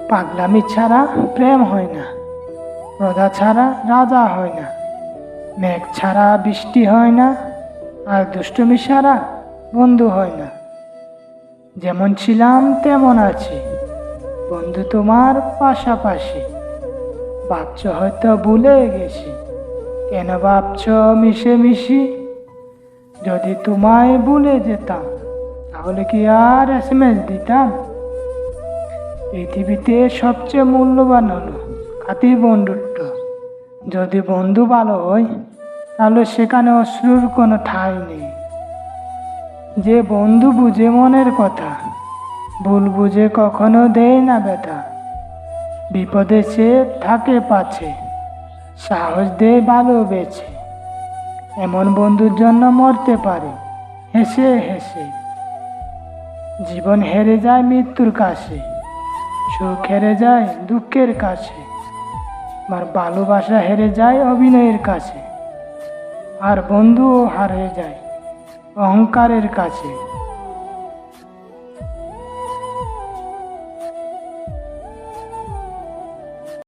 পাগলামি ছাড়া প্রেম হয় না, প্রজা ছাড়া রাজা হয় না, মেঘ ছাড়া বৃষ্টি হয় না, আর দুষ্টুমি ছাড়া বন্ধু হয় না। যেমন ছিলাম তেমন আছি, বন্ধু তোমার পাশাপাশি। ভাবছ হয়তো ভুলে গেছি, কেন ভাবছ মিশে মিশি? যদি তোমায় ভুলে যেতাম তাহলে কি আর SMS দিতাম? পৃথিবীতে সবচেয়ে মূল্যবান হলো খাঁটি বন্ধুত্ব। যদি বন্ধু ভালো হয় তাহলে সেখানে অশ্রুর কোনো ঠাঁই নেই। যে বন্ধু বুঝে মনের কথা, ভুল বুঝে কখনো দেয় না ব্যথা। বিপদে সে থাকে পাছে, সাহস দেয় ভালোবেসে। এমন বন্ধুর জন্য মরতে পারে হেসে হেসে। জীবন হেরে যায় মৃত্যুর কাছে, সুখ হেরে যায় দুঃখের কাছে, আর ভালোবাসা হেরে যায় অভিনয়ের কাছে, আর বন্ধুও হারিয়ে যায় অহংকারের কাছে।